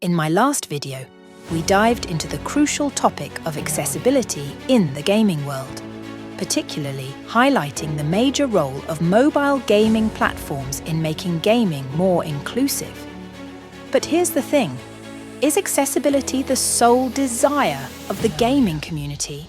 In my last video, we dived into the crucial topic of accessibility in the gaming world, particularly highlighting the major role of mobile gaming platforms in making gaming more inclusive. But here's the thing, is accessibility the sole desire of the gaming community?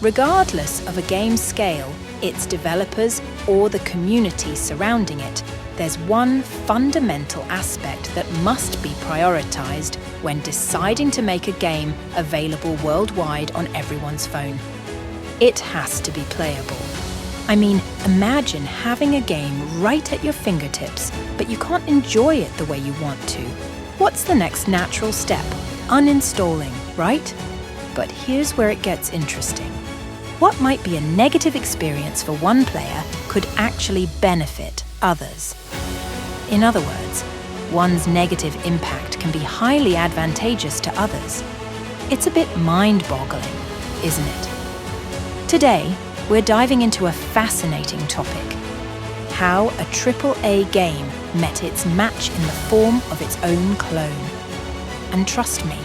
Regardless of a game's scale, its developers, or the community surrounding it, there's one fundamental aspect that must be prioritized when deciding to make a game available worldwide on everyone's phone. It has to be playable. I mean, imagine having a game right at your fingertips, but you can't enjoy it the way you want to. What's the next natural step? Uninstalling, right? But here's where it gets interesting. What might be a negative experience for one player could actually benefit others. In other words, one's negative impact can be highly advantageous to others. It's a bit mind-boggling, isn't it? Today, we're diving into a fascinating topic: how a AAA game met its match in the form of its own clone. And trust me,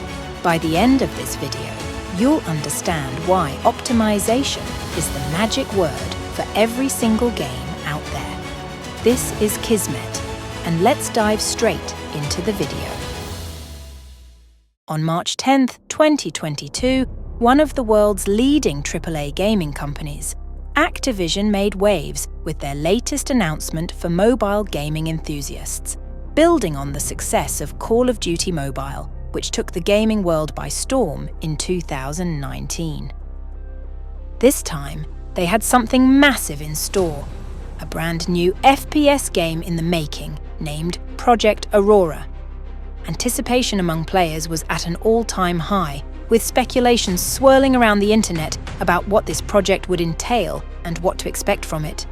by the end of this video, you'll understand why optimization is the magic word for every single game out there. This is Kismet, and let's dive straight into the video. On March 10th, 2022, one of the world's leading AAA gaming companies, Activision, made waves with their latest announcement for mobile gaming enthusiasts, building on the success of Call of Duty Mobile, which took the gaming world by storm in 2019. This time, they had something massive in store, a brand new FPS game in the making named Project Aurora. Anticipation among players was at an all-time high, with speculation swirling around the internet about what this project would entail and what to expect from it.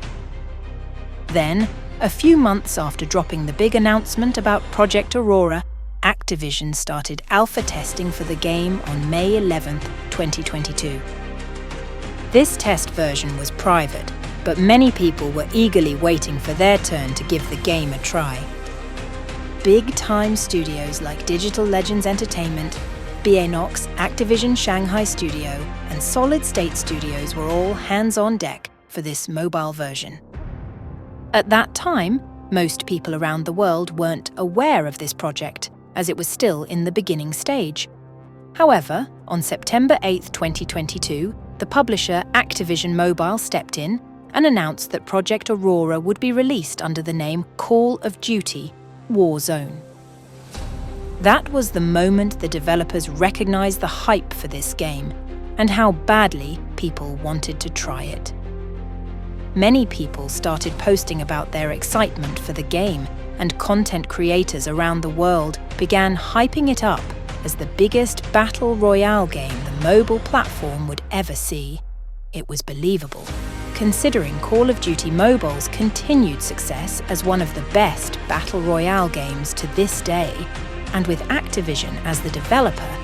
Then, a few months after dropping the big announcement about Project Aurora, Activision started alpha testing for the game on May 11, 2022. This test version was private, but many people were eagerly waiting for their turn to give the game a try. Big-time studios like Digital Legends Entertainment, Beanox, Activision Shanghai Studio, and Solid State Studios were all hands on deck for this mobile version. At that time, most people around the world weren't aware of this project, as it was still in the beginning stage. However, on September 8, 2022, the publisher Activision Mobile stepped in and announced that Project Aurora would be released under the name Call of Duty Warzone. That was the moment the developers recognized the hype for this game and how badly people wanted to try it. Many people started posting about their excitement for the game, and content creators around the world began hyping it up as the biggest battle royale game the mobile platform would ever see. It was believable, considering Call of Duty Mobile's continued success as one of the best battle royale games to this day, and with Activision as the developer,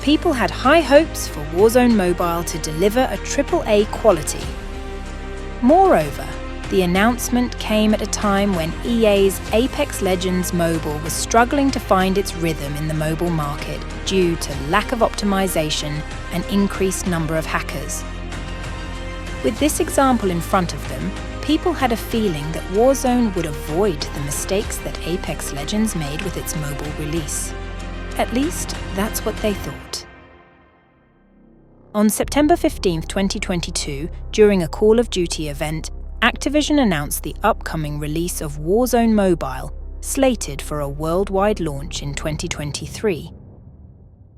people had high hopes for Warzone Mobile to deliver a AAA quality. Moreover, the announcement came at a time when EA's Apex Legends Mobile was struggling to find its rhythm in the mobile market due to lack of optimization and increased number of hackers. With this example in front of them, people had a feeling that Warzone would avoid the mistakes that Apex Legends made with its mobile release. At least, that's what they thought. On September 15, 2022, during a Call of Duty event, Activision announced the upcoming release of Warzone Mobile, slated for a worldwide launch in 2023.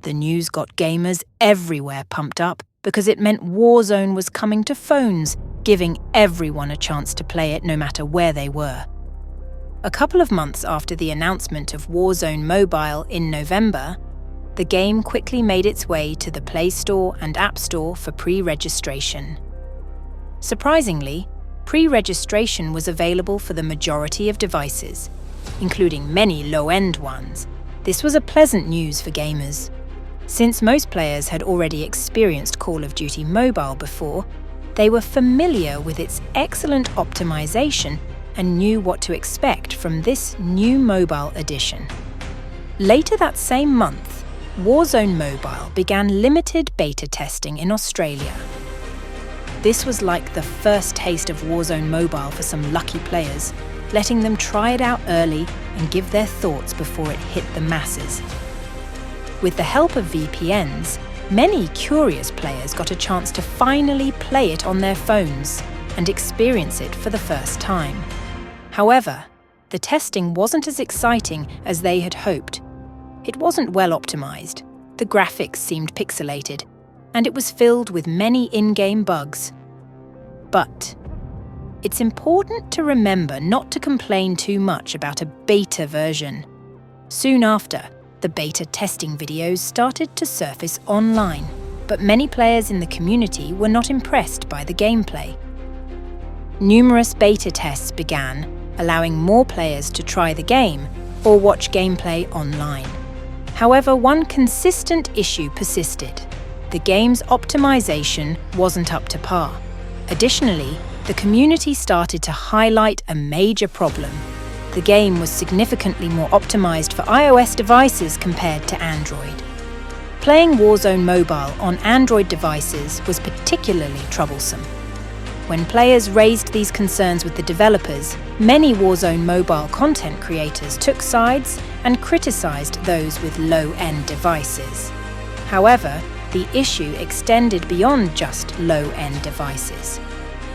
The news got gamers everywhere pumped up because it meant Warzone was coming to phones, giving everyone a chance to play it no matter where they were. A couple of months after the announcement of Warzone Mobile in November, the game quickly made its way to the Play Store and App Store for pre-registration. Surprisingly, pre-registration was available for the majority of devices, including many low-end ones. This was a pleasant news for gamers. Since most players had already experienced Call of Duty Mobile before, they were familiar with its excellent optimization and knew what to expect from this new mobile edition. Later that same month, Warzone Mobile began limited beta testing in Australia. This was like the first taste of Warzone Mobile for some lucky players, letting them try it out early and give their thoughts before it hit the masses. With the help of VPNs, many curious players got a chance to finally play it on their phones and experience it for the first time. However, the testing wasn't as exciting as they had hoped. It wasn't well optimized, the graphics seemed pixelated, and it was filled with many in-game bugs. But it's important to remember not to complain too much about a beta version. Soon after, the beta testing videos started to surface online, but many players in the community were not impressed by the gameplay. Numerous beta tests began, allowing more players to try the game or watch gameplay online. However, one consistent issue persisted. The game's optimization wasn't up to par. Additionally, the community started to highlight a major problem. The game was significantly more optimized for iOS devices compared to Android. Playing Warzone Mobile on Android devices was particularly troublesome. When players raised these concerns with the developers, many Warzone Mobile content creators took sides and criticized those with low-end devices. However, the issue extended beyond just low-end devices.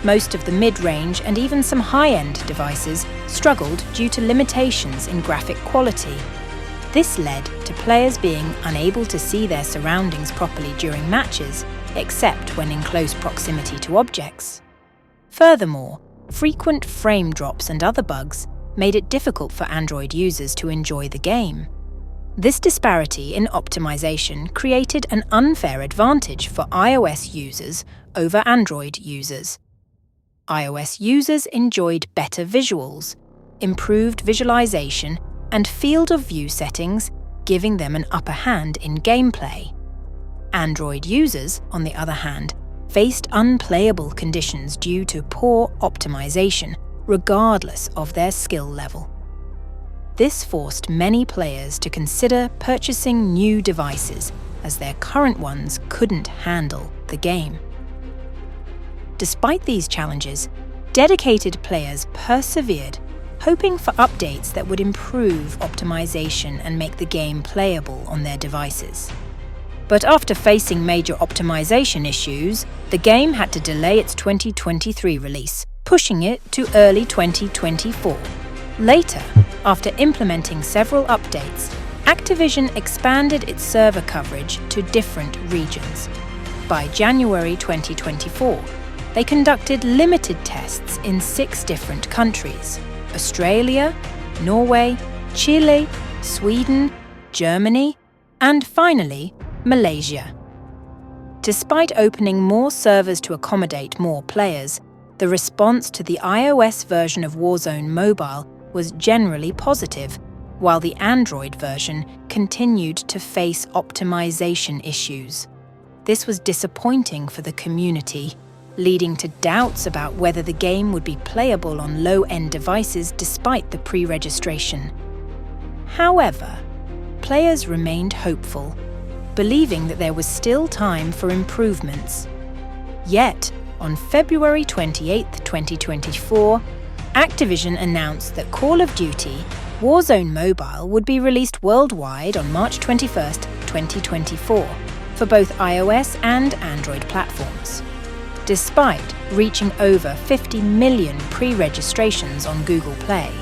Most of the mid-range and even some high-end devices struggled due to limitations in graphic quality. This led to players being unable to see their surroundings properly during matches, except when in close proximity to objects. Furthermore, frequent frame drops and other bugs made it difficult for Android users to enjoy the game. This disparity in optimization created an unfair advantage for iOS users over Android users. iOS users enjoyed better visuals, improved visualization, and field of view settings, giving them an upper hand in gameplay. Android users, on the other hand, faced unplayable conditions due to poor optimization, regardless of their skill level. This forced many players to consider purchasing new devices, as their current ones couldn't handle the game. Despite these challenges, dedicated players persevered, hoping for updates that would improve optimization and make the game playable on their devices. But after facing major optimization issues, the game had to delay its 2023 release, pushing it to early 2024. Later, after implementing several updates, Activision expanded its server coverage to different regions. By January 2024, they conducted limited tests in 6 different countries: Australia, Norway, Chile, Sweden, Germany, and finally, Malaysia. Despite opening more servers to accommodate more players, the response to the iOS version of Warzone Mobile was generally positive, while the Android version continued to face optimization issues. This was disappointing for the community, leading to doubts about whether the game would be playable on low-end devices despite the pre-registration. However, players remained hopeful, believing that there was still time for improvements. Yet, on February 28, 2024, Activision announced that Call of Duty Warzone Mobile would be released worldwide on March 21, 2024, for both iOS and Android platforms. Despite reaching over 50 million pre-registrations on Google Play,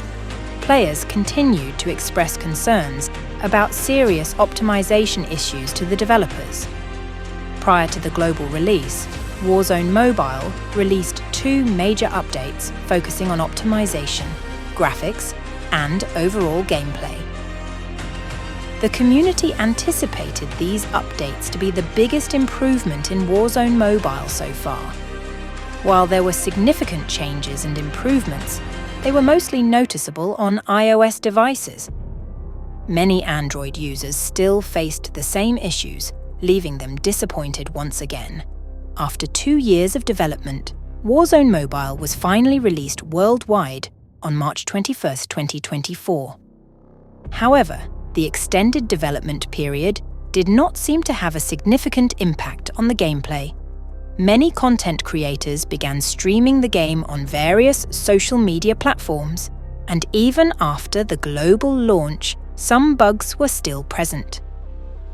players continued to express concerns about serious optimization issues to the developers. Prior to the global release, Warzone Mobile released 2 major updates focusing on optimization, graphics, and overall gameplay. The community anticipated these updates to be the biggest improvement in Warzone Mobile so far. While there were significant changes and improvements, they were mostly noticeable on iOS devices. Many Android users still faced the same issues, leaving them disappointed once again. After 2 years of development, Warzone Mobile was finally released worldwide on March 21, 2024. However, the extended development period did not seem to have a significant impact on the gameplay. Many content creators began streaming the game on various social media platforms, and even after the global launch, some bugs were still present.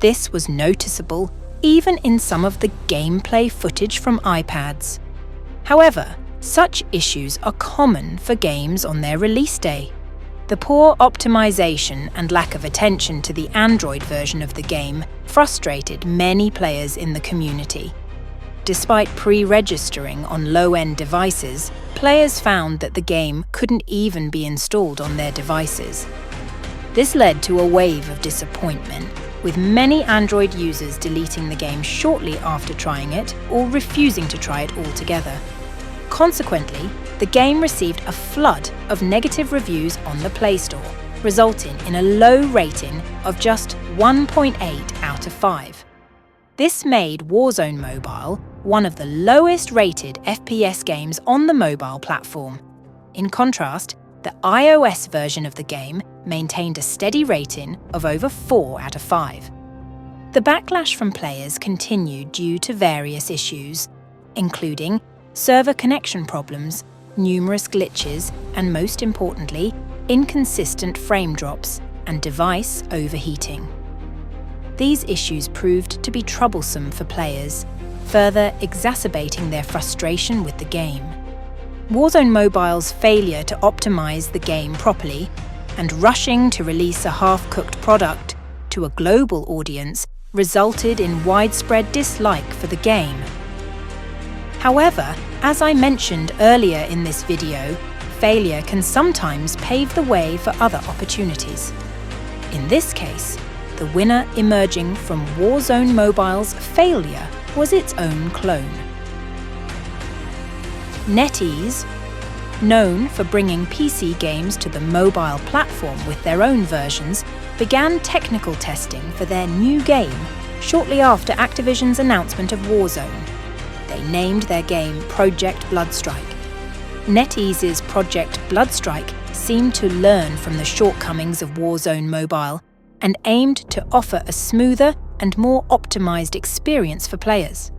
This was noticeable even in some of the gameplay footage from iPads. However, such issues are common for games on their release day. The poor optimization and lack of attention to the Android version of the game frustrated many players in the community. Despite pre-registering on low-end devices, players found that the game couldn't even be installed on their devices. This led to a wave of disappointment, with many Android users deleting the game shortly after trying it or refusing to try it altogether. Consequently, the game received a flood of negative reviews on the Play Store, resulting in a low rating of just 1.8 out of 5. This made Warzone Mobile one of the lowest-rated FPS games on the mobile platform. In contrast, the iOS version of the game maintained a steady rating of over 4 out of 5. The backlash from players continued due to various issues, including server connection problems, numerous glitches, and most importantly, inconsistent frame drops and device overheating. These issues proved to be troublesome for players, further exacerbating their frustration with the game. Warzone Mobile's failure to optimize the game properly and rushing to release a half-cooked product to a global audience resulted in widespread dislike for the game. However, as I mentioned earlier in this video, failure can sometimes pave the way for other opportunities. In this case, the winner emerging from Warzone Mobile's failure was its own clone. NetEase, known for bringing PC games to the mobile platform with their own versions, began technical testing for their new game shortly after Activision's announcement of Warzone. They named their game Project Bloodstrike. NetEase's Project Bloodstrike seemed to learn from the shortcomings of Warzone Mobile and aimed to offer a smoother and more optimized experience for players.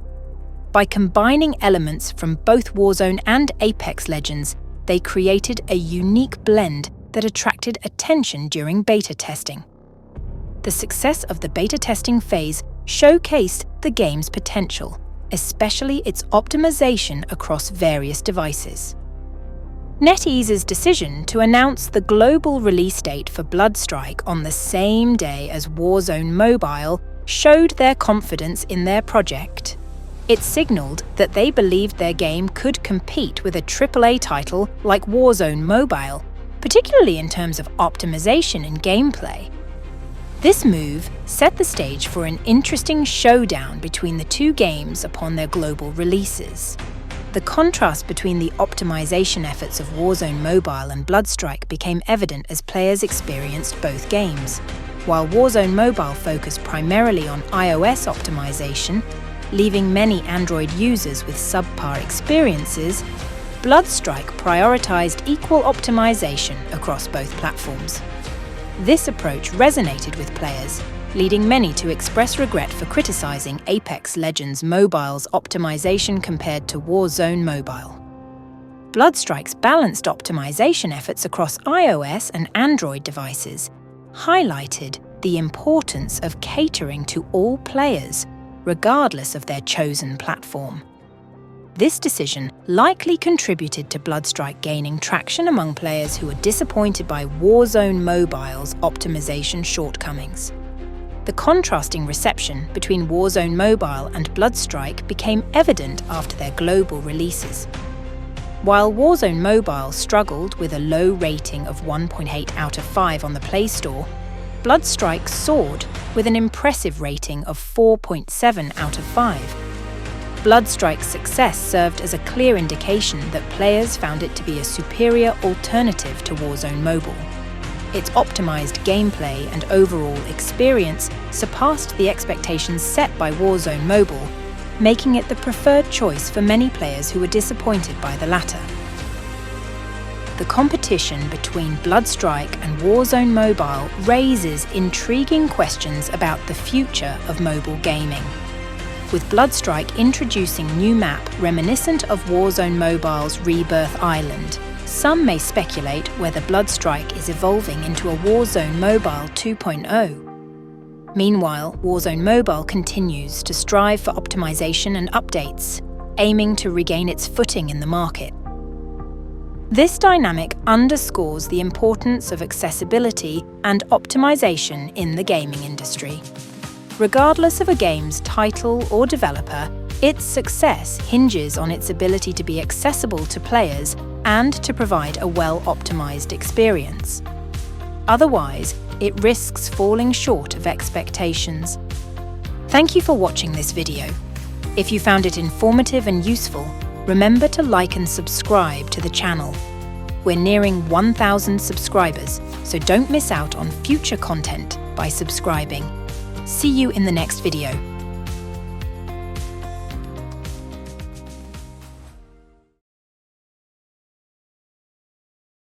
By combining elements from both Warzone and Apex Legends, they created a unique blend that attracted attention during beta testing. The success of the beta testing phase showcased the game's potential, especially its optimization across various devices. NetEase's decision to announce the global release date for Bloodstrike on the same day as Warzone Mobile showed their confidence in their project. It signaled that they believed their game could compete with a AAA title like Warzone Mobile, particularly in terms of optimization and gameplay. This move set the stage for an interesting showdown between the two games upon their global releases. The contrast between the optimization efforts of Warzone Mobile and Bloodstrike became evident as players experienced both games. While Warzone Mobile focused primarily on iOS optimization, leaving many Android users with subpar experiences, Bloodstrike prioritized equal optimization across both platforms. This approach resonated with players, leading many to express regret for criticizing Apex Legends Mobile's optimization compared to Warzone Mobile. Bloodstrike's balanced optimization efforts across iOS and Android devices highlighted the importance of catering to all players, regardless of their chosen platform. This decision likely contributed to Bloodstrike gaining traction among players who were disappointed by Warzone Mobile's optimization shortcomings. The contrasting reception between Warzone Mobile and Bloodstrike became evident after their global releases. While Warzone Mobile struggled with a low rating of 1.8 out of 5 on the Play Store, Bloodstrike soared with an impressive rating of 4.7 out of 5. Bloodstrike's success served as a clear indication that players found it to be a superior alternative to Warzone Mobile. Its optimized gameplay and overall experience surpassed the expectations set by Warzone Mobile, making it the preferred choice for many players who were disappointed by the latter. the competition between Bloodstrike and Warzone Mobile raises intriguing questions about the future of mobile gaming. With Bloodstrike introducing new map reminiscent of Warzone Mobile's Rebirth Island, some may speculate whether Bloodstrike is evolving into a Warzone Mobile 2.0. Meanwhile, Warzone Mobile continues to strive for optimization and updates, aiming to regain its footing in the market. This dynamic underscores the importance of accessibility and optimization in the gaming industry. Regardless of a game's title or developer, its success hinges on its ability to be accessible to players and to provide a well-optimized experience. Otherwise, it risks falling short of expectations. Thank you for watching this video. If you found it informative and useful, remember to like and subscribe to the channel. We're nearing 1,000 subscribers, so don't miss out on future content by subscribing. See you in the next video.